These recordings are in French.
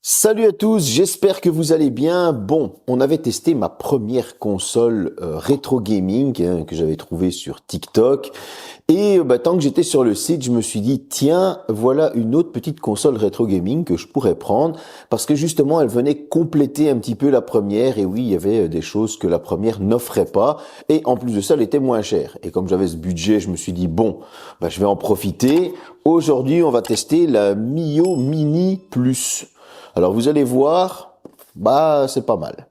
Salut à tous, j'espère que vous allez bien. Bon, on avait testé ma première console rétro gaming que j'avais trouvée sur TikTok. Et tant que j'étais sur le site, je me suis dit, tiens, voilà une autre petite console rétro gaming que je pourrais prendre parce que justement, elle venait compléter un petit peu la première. Et oui, il y avait des choses que la première n'offrait pas. Et en plus de ça, elle était moins chère. Et comme j'avais ce budget, je me suis dit, bon, je vais en profiter. Aujourd'hui, on va tester la Mio Mini Plus. Alors vous allez voir, c'est pas mal.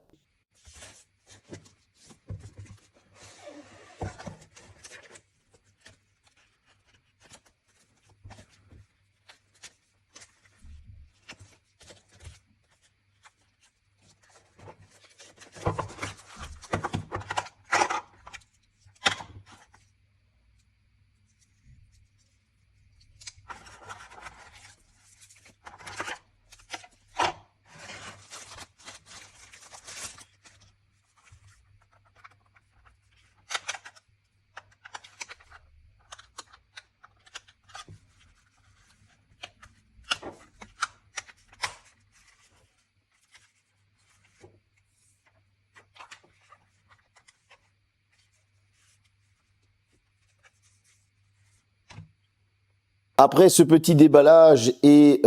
Après ce petit déballage et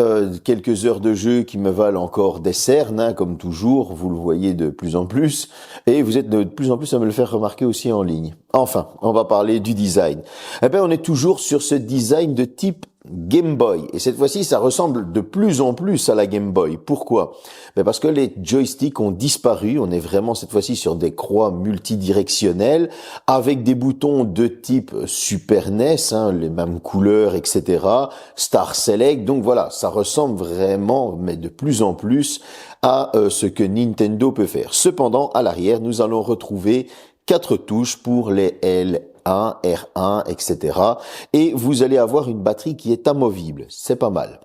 quelques heures de jeu qui me valent encore des cernes, comme toujours, vous le voyez de plus en plus, et vous êtes de plus en plus à me le faire remarquer aussi en ligne. Enfin, on va parler du design. On est toujours sur ce design de type Game Boy. Et cette fois-ci, ça ressemble de plus en plus à la Game Boy. Pourquoi? Parce que les joysticks ont disparu. On est vraiment cette fois-ci sur des croix multidirectionnelles avec des boutons de type Super NES, les mêmes couleurs, etc. Star Select. Donc voilà, ça ressemble vraiment, mais de plus en plus, à ce que Nintendo peut faire. Cependant, à l'arrière, nous allons retrouver 4 touches pour les L1, R1, etc. Et vous allez avoir une batterie qui est amovible. C'est pas mal.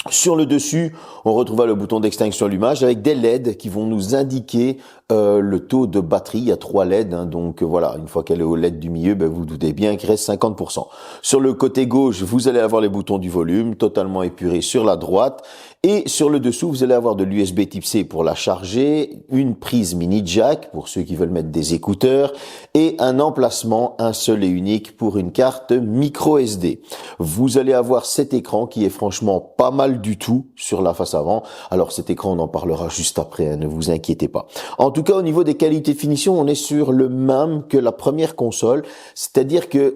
Sur le dessus, on retrouvera le bouton d'extinction allumage avec des LED qui vont nous indiquer le taux de batterie. Il y a 3 LED, donc voilà, une fois qu'elle est au LED du milieu, vous doutez bien qu'il reste 50%. Sur le côté gauche, vous allez avoir les boutons du volume, totalement épurés sur la droite. Et sur le dessous, vous allez avoir de l'USB Type C pour la charger, une prise mini jack pour ceux qui veulent mettre des écouteurs et un emplacement, un seul et unique pour une carte micro SD. Vous allez avoir cet écran qui est franchement pas mal du tout sur la face avant. Alors cet écran, on en parlera juste après, ne vous inquiétez pas. En tout cas, au niveau des qualités de finition, on est sur le même que la première console. C'est-à-dire que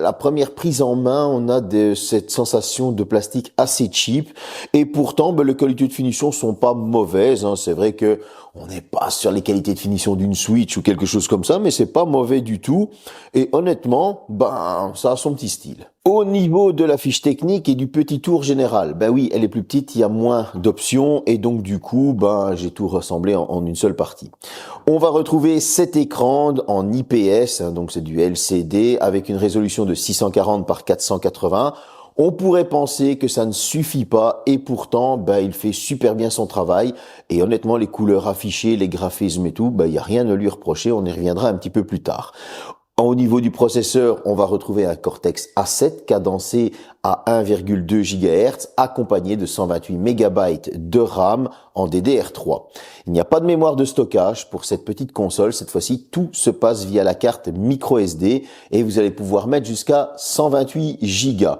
la première prise en main, on a cette sensation de plastique assez cheap. Et pourtant, les qualités de finition sont pas mauvaises. C'est vrai que on n'est pas sur les qualités de finition d'une Switch ou quelque chose comme ça, mais c'est pas mauvais du tout. Et honnêtement, ça a son petit style. Au niveau de la fiche technique et du petit tour général, oui, elle est plus petite, il y a moins d'options et donc du coup, j'ai tout rassemblé en une seule partie. On va retrouver cet écran en IPS, donc c'est du LCD avec une résolution de 640 par 480. On pourrait penser que ça ne suffit pas et pourtant, il fait super bien son travail et honnêtement, les couleurs affichées, les graphismes et tout, il y a rien à lui reprocher, on y reviendra un petit peu plus tard. Au niveau du processeur, on va retrouver un Cortex A7 cadencé à 1,2 GHz accompagné de 128 MB de RAM en DDR3. Il n'y a pas de mémoire de stockage pour cette petite console. Cette fois-ci, tout se passe via la carte micro SD et vous allez pouvoir mettre jusqu'à 128 Go.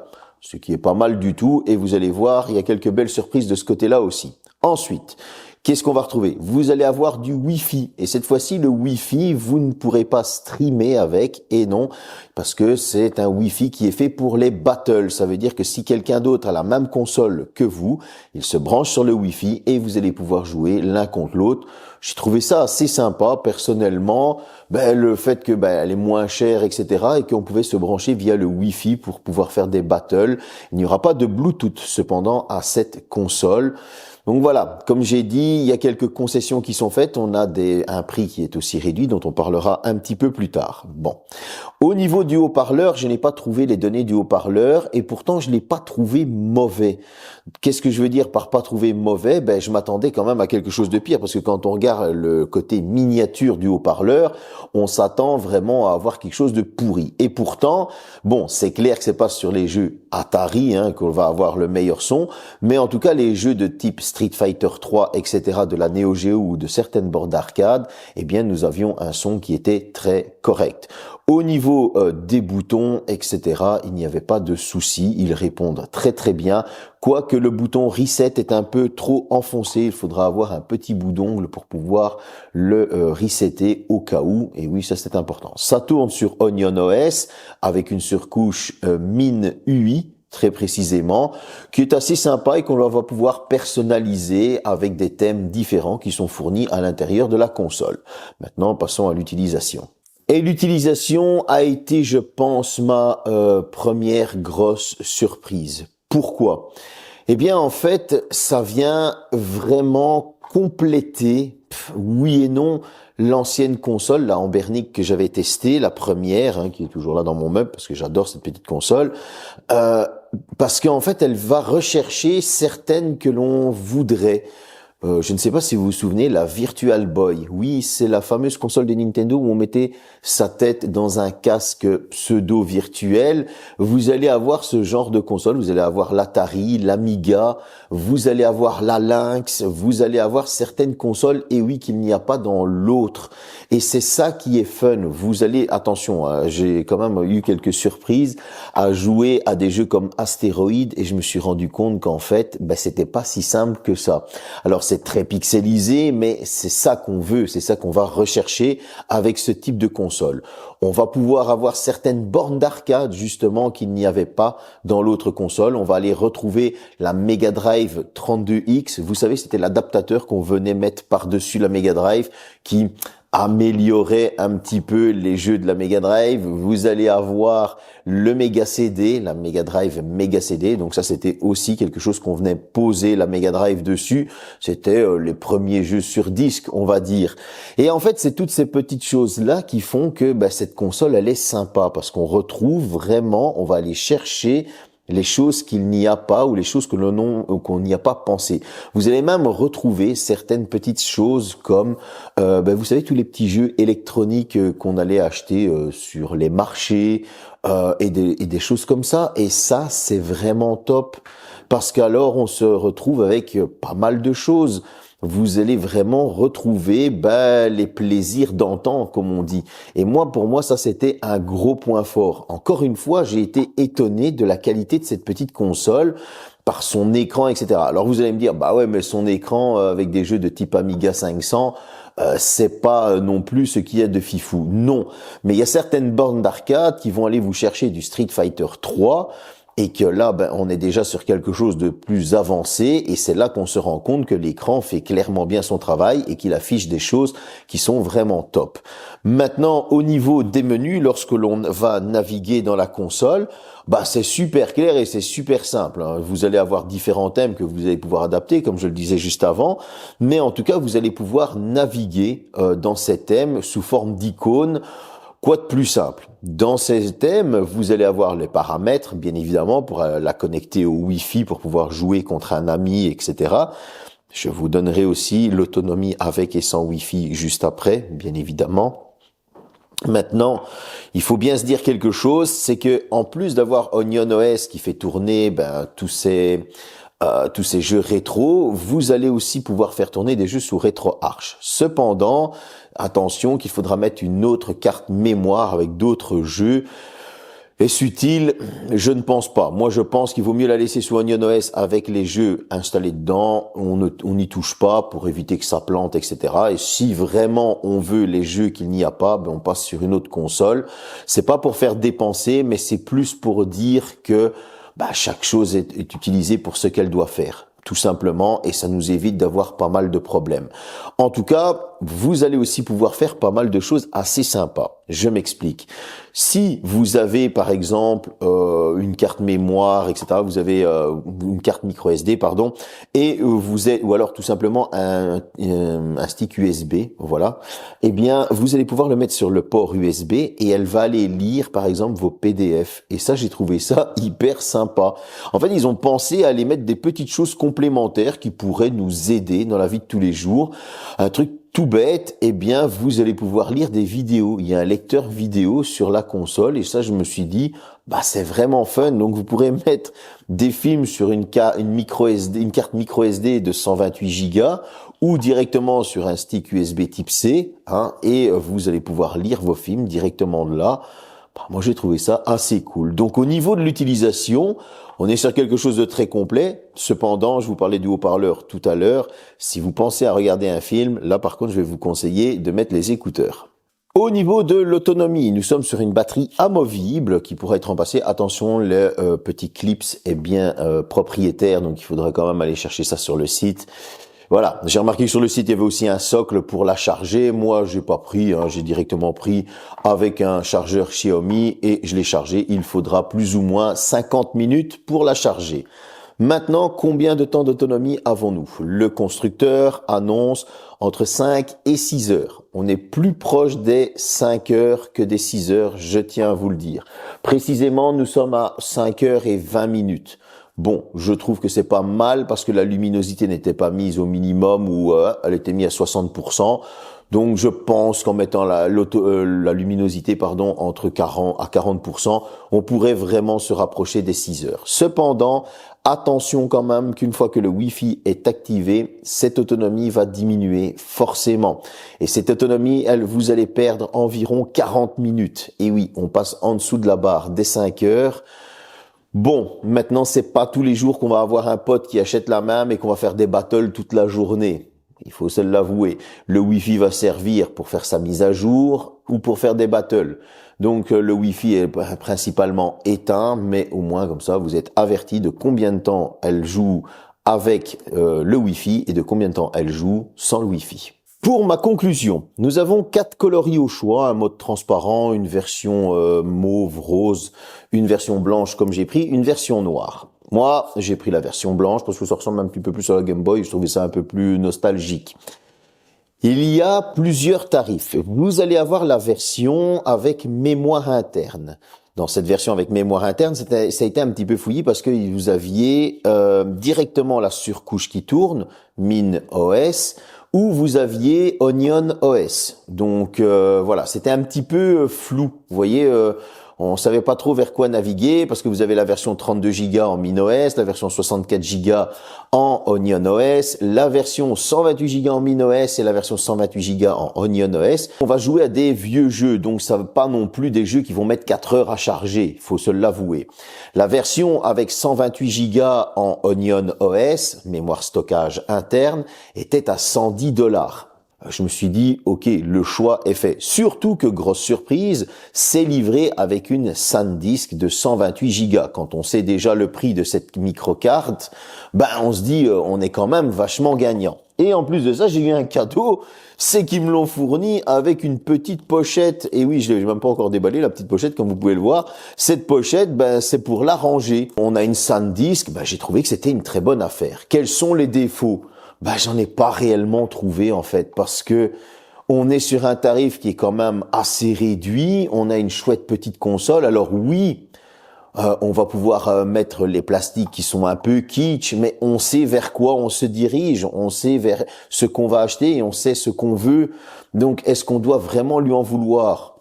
Ce qui est pas mal du tout et vous allez voir, il y a quelques belles surprises de ce côté-là aussi. Ensuite, qu'est-ce qu'on va retrouver? Vous allez avoir du Wi-Fi et cette fois-ci le Wi-Fi, vous ne pourrez pas streamer avec et non, parce que c'est un Wi-Fi qui est fait pour les battles. Ça veut dire que si quelqu'un d'autre a la même console que vous, il se branche sur le Wi-Fi et vous allez pouvoir jouer l'un contre l'autre. J'ai trouvé ça assez sympa personnellement, le fait que elle est moins chère, etc. et qu'on pouvait se brancher via le Wi-Fi pour pouvoir faire des battles. Il n'y aura pas de Bluetooth cependant à cette console. Donc voilà, comme j'ai dit, il y a quelques concessions qui sont faites. On a un prix qui est aussi réduit, dont on parlera un petit peu plus tard. Bon. Au niveau du haut-parleur, je n'ai pas trouvé les données du haut-parleur et pourtant je l'ai pas trouvé mauvais. Qu'est-ce que je veux dire par pas trouvé mauvais? Ben, je m'attendais quand même à quelque chose de pire parce que quand on regarde le côté miniature du haut-parleur, on s'attend vraiment à avoir quelque chose de pourri. Et pourtant, bon, c'est clair que c'est pas sur les jeux Atari qu'on va avoir le meilleur son, mais en tout cas les jeux de type Street Fighter 3, etc. de la Neo Geo ou de certaines bornes d'arcade, eh bien nous avions un son qui était très correct. Au niveau des boutons, etc., il n'y avait pas de souci. Ils répondent très très bien. Quoique le bouton reset est un peu trop enfoncé, il faudra avoir un petit bout d'ongle pour pouvoir le resetter au cas où. Et oui, ça c'est important. Ça tourne sur Onion OS avec une surcouche Mine UI. Très précisément, qui est assez sympa et qu'on va pouvoir personnaliser avec des thèmes différents qui sont fournis à l'intérieur de la console. Maintenant, passons à l'utilisation. Et l'utilisation a été, je pense, ma première grosse surprise. Pourquoi? Eh bien, en fait, ça vient vraiment compléter, oui et non, l'ancienne console, la Ambernic que j'avais testée, la première, qui est toujours là dans mon meuble parce que j'adore cette petite console, parce qu'en fait, elle va rechercher certaines que l'on voudrait. Je ne sais pas si vous vous souvenez, la Virtual Boy. Oui, c'est la fameuse console de Nintendo où on mettait sa tête dans un casque pseudo-virtuel. Vous allez avoir ce genre de console. Vous allez avoir l'Atari, l'Amiga, vous allez avoir la Lynx, vous allez avoir certaines consoles, et oui, qu'il n'y a pas dans l'autre. Et c'est ça qui est fun. Vous allez, attention, j'ai quand même eu quelques surprises à jouer à des jeux comme Astéroïde et je me suis rendu compte qu'en fait, c'était pas si simple que ça. Alors, c'est très pixelisé, mais c'est ça qu'on veut, c'est ça qu'on va rechercher avec ce type de console. On va pouvoir avoir certaines bornes d'arcade, justement, qu'il n'y avait pas dans l'autre console. On va aller retrouver la Mega Drive 32X. Vous savez, c'était l'adaptateur qu'on venait mettre par-dessus la Mega Drive qui améliorer un petit peu les jeux de la Mega Drive. Vous allez avoir le Mega CD, la Mega Drive Mega CD. Donc ça, c'était aussi quelque chose qu'on venait poser la Mega Drive dessus. C'était les premiers jeux sur disque, on va dire. Et en fait, c'est toutes ces petites choses-là qui font que cette console, elle est sympa parce qu'on retrouve vraiment, on va aller chercher les choses qu'il n'y a pas ou les choses qu'on n'y a pas pensé. Vous allez même retrouver certaines petites choses comme, vous savez, tous les petits jeux électroniques qu'on allait acheter sur les marchés et des choses comme ça. Et ça, c'est vraiment top parce qu'alors on se retrouve avec pas mal de choses. Vous allez vraiment retrouver les plaisirs d'antan, comme on dit. Et moi, pour moi, ça, c'était un gros point fort. Encore une fois, j'ai été étonné de la qualité de cette petite console par son écran, etc. Alors, vous allez me dire, ouais, mais son écran avec des jeux de type Amiga 500, c'est pas non plus ce qu'il y a de fifou. Non. Mais il y a certaines bornes d'arcade qui vont aller vous chercher du Street Fighter 3, et que là, on est déjà sur quelque chose de plus avancé et c'est là qu'on se rend compte que l'écran fait clairement bien son travail et qu'il affiche des choses qui sont vraiment top. Maintenant, au niveau des menus, lorsque l'on va naviguer dans la console, c'est super clair et c'est super simple. Vous allez avoir différents thèmes que vous allez pouvoir adapter, comme je le disais juste avant, mais en tout cas, vous allez pouvoir naviguer dans ces thèmes sous forme d'icônes. Quoi de plus simple? Dans ces thèmes, vous allez avoir les paramètres, bien évidemment, pour la connecter au Wi-Fi, pour pouvoir jouer contre un ami, etc. Je vous donnerai aussi l'autonomie avec et sans Wi-Fi juste après, bien évidemment. Maintenant, il faut bien se dire quelque chose, c'est que en plus d'avoir Onion OS qui fait tourner tous ces jeux rétro, vous allez aussi pouvoir faire tourner des jeux sous RetroArch. Cependant, attention qu'il faudra mettre une autre carte mémoire avec d'autres jeux. Est-ce utile? Je ne pense pas. Moi, je pense qu'il vaut mieux la laisser sous Onion OS avec les jeux installés dedans. On n'y touche pas pour éviter que ça plante, etc. Et si vraiment on veut les jeux qu'il n'y a pas, on passe sur une autre console. C'est pas pour faire dépenser, mais c'est plus pour dire que chaque chose est utilisée pour ce qu'elle doit faire, tout simplement, et ça nous évite d'avoir pas mal de problèmes. En tout cas, vous allez aussi pouvoir faire pas mal de choses assez sympas. Je m'explique. Si vous avez par exemple une carte mémoire, etc., vous avez une carte micro SD, pardon, et ou alors tout simplement un stick USB, voilà, eh bien vous allez pouvoir le mettre sur le port USB et elle va aller lire par exemple vos PDF. Et ça, j'ai trouvé ça hyper sympa. En fait, ils ont pensé à aller mettre des petites choses complémentaires qui pourraient nous aider dans la vie de tous les jours. Un truc tout bête, eh bien, vous allez pouvoir lire des vidéos. Il y a un lecteur vidéo sur la console et ça, je me suis dit, bah, c'est vraiment fun. Donc, vous pourrez mettre des films sur une carte micro SD de 128 Go ou directement sur un stick USB type C, hein, et vous allez pouvoir lire vos films directement de là. Bah, moi, j'ai trouvé ça assez cool. Donc, au niveau de l'utilisation, on est sur quelque chose de très complet. Cependant, je vous parlais du haut-parleur tout à l'heure. Si vous pensez à regarder un film, là, par contre, je vais vous conseiller de mettre les écouteurs. Au niveau de l'autonomie, nous sommes sur une batterie amovible qui pourrait être remplacée. Attention, le petit clips est bien propriétaire, donc il faudrait quand même aller chercher ça sur le site. Voilà, j'ai remarqué que sur le site, il y avait aussi un socle pour la charger. Moi, j'ai pas pris, hein, j'ai directement pris avec un chargeur Xiaomi et je l'ai chargé. Il faudra plus ou moins 50 minutes pour la charger. Maintenant, combien de temps d'autonomie avons-nous? Le constructeur annonce entre 5 et 6 heures. On est plus proche des 5 heures que des 6 heures, je tiens à vous le dire. Précisément, nous sommes à 5 heures et 20 minutes. Bon, je trouve que c'est pas mal parce que la luminosité n'était pas mise au minimum ou elle était mise à 60%. Donc je pense qu'en mettant la luminosité entre 40 à 40%, on pourrait vraiment se rapprocher des 6 heures. Cependant, attention quand même qu'une fois que le Wi-Fi est activé, cette autonomie va diminuer forcément. Et cette autonomie, vous allez perdre environ 40 minutes. Et oui, on passe en dessous de la barre des 5 heures. Bon, maintenant, c'est pas tous les jours qu'on va avoir un pote qui achète la même et qu'on va faire des battles toute la journée. Il faut se l'avouer. Le Wi-Fi va servir pour faire sa mise à jour ou pour faire des battles. Donc, le Wi-Fi est principalement éteint, mais au moins, comme ça, vous êtes averti de combien de temps elle joue avec le Wi-Fi et de combien de temps elle joue sans le Wi-Fi. Pour ma conclusion, nous avons 4 coloris au choix, un mode transparent, une version mauve, rose, une version blanche comme j'ai pris, une version noire. Moi, j'ai pris la version blanche parce que ça ressemble un petit peu plus à la Game Boy, je trouvais ça un peu plus nostalgique. Il y a plusieurs tarifs. Vous allez avoir la version avec mémoire interne. Dans cette version avec mémoire interne, ça a été un petit peu fouillis parce que vous aviez directement la surcouche qui tourne, MinOS, ou vous aviez Onion OS. Donc voilà, c'était un petit peu flou. Vous voyez, on savait pas trop vers quoi naviguer parce que vous avez la version 32 Go en MinOS, la version 64 Go en Onion OS, la version 128 Go en MinOS et la version 128 Go en Onion OS. On va jouer à des vieux jeux, donc ça ne veut pas non plus des jeux qui vont mettre 4 heures à charger, faut se l'avouer. La version avec 128 Go en Onion OS, mémoire stockage interne, était à $110. Je me suis dit, ok, le choix est fait. Surtout que, grosse surprise, c'est livré avec une SanDisk de 128 Go. Quand on sait déjà le prix de cette microcarte, on se dit, on est quand même vachement gagnant. Et en plus de ça, j'ai eu un cadeau, c'est qu'ils me l'ont fourni avec une petite pochette. Et oui, je l'ai même pas encore déballé, la petite pochette, comme vous pouvez le voir. Cette pochette, c'est pour la ranger. On a une SanDisk, j'ai trouvé que c'était une très bonne affaire. Quels sont les défauts? J'en ai pas réellement trouvé en fait parce que on est sur un tarif qui est quand même assez réduit, on a une chouette petite console. Alors oui, on va pouvoir mettre les plastiques qui sont un peu kitsch, mais on sait vers quoi on se dirige, on sait vers ce qu'on va acheter et on sait ce qu'on veut. Donc est-ce qu'on doit vraiment lui en vouloir?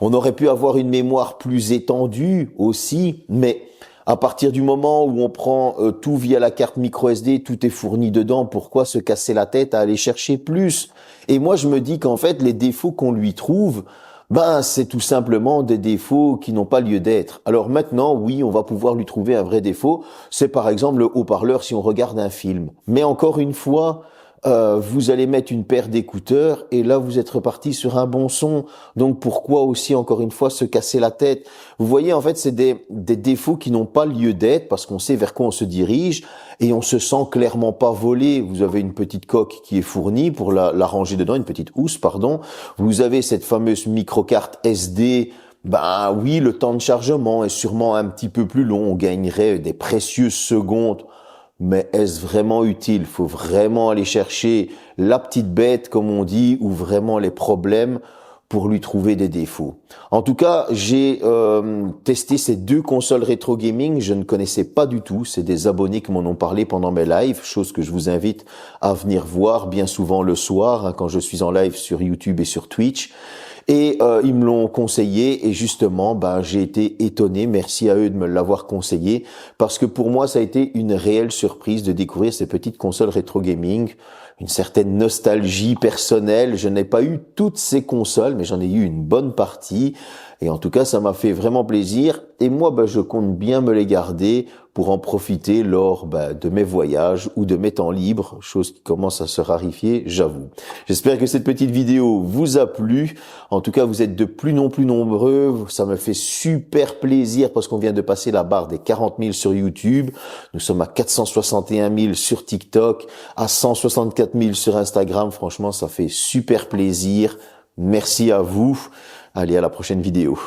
On aurait pu avoir une mémoire plus étendue aussi, mais à partir du moment où on prend tout via la carte micro SD, tout est fourni dedans, pourquoi se casser la tête à aller chercher plus? Et moi, je me dis qu'en fait, les défauts qu'on lui trouve, c'est tout simplement des défauts qui n'ont pas lieu d'être. Alors maintenant, oui, on va pouvoir lui trouver un vrai défaut. C'est par exemple le haut-parleur si on regarde un film. Mais encore une fois, vous allez mettre une paire d'écouteurs et là vous êtes reparti sur un bon son. Donc pourquoi aussi encore une fois se casser la tête? Vous voyez, en fait c'est des défauts qui n'ont pas lieu d'être parce qu'on sait vers quoi on se dirige et on se sent clairement pas volé. Vous avez une petite coque qui est fournie pour la ranger dedans, une petite housse pardon. Vous avez cette fameuse microcarte SD. Ben oui, le temps de chargement est sûrement un petit peu plus long, on gagnerait des précieuses secondes. Mais est-ce vraiment utile? Faut vraiment aller chercher la petite bête, comme on dit, ou vraiment les problèmes pour lui trouver des défauts. En tout cas, j'ai testé ces deux consoles rétro gaming. Je ne connaissais pas du tout. C'est des abonnés qui m'en ont parlé pendant mes lives, chose que je vous invite à venir voir bien souvent le soir, hein, quand je suis en live sur YouTube et sur Twitch. Et ils me l'ont conseillé et justement, ben, j'ai été étonné. Merci à eux de me l'avoir conseillé parce que pour moi, ça a été une réelle surprise de découvrir ces petites consoles rétro gaming. Une certaine nostalgie personnelle. Je n'ai pas eu toutes ces consoles, mais j'en ai eu une bonne partie. Et en tout cas, ça m'a fait vraiment plaisir. Et moi, ben, je compte bien me les garder pour en profiter lors de mes voyages ou de mes temps libres, chose qui commence à se raréfier, j'avoue. J'espère que cette petite vidéo vous a plu. En tout cas, vous êtes de plus en plus nombreux. Ça me fait super plaisir parce qu'on vient de passer la barre des 40 000 sur YouTube. Nous sommes à 461 000 sur TikTok, à 164 000 sur Instagram. Franchement, ça fait super plaisir. Merci à vous. Allez, à la prochaine vidéo.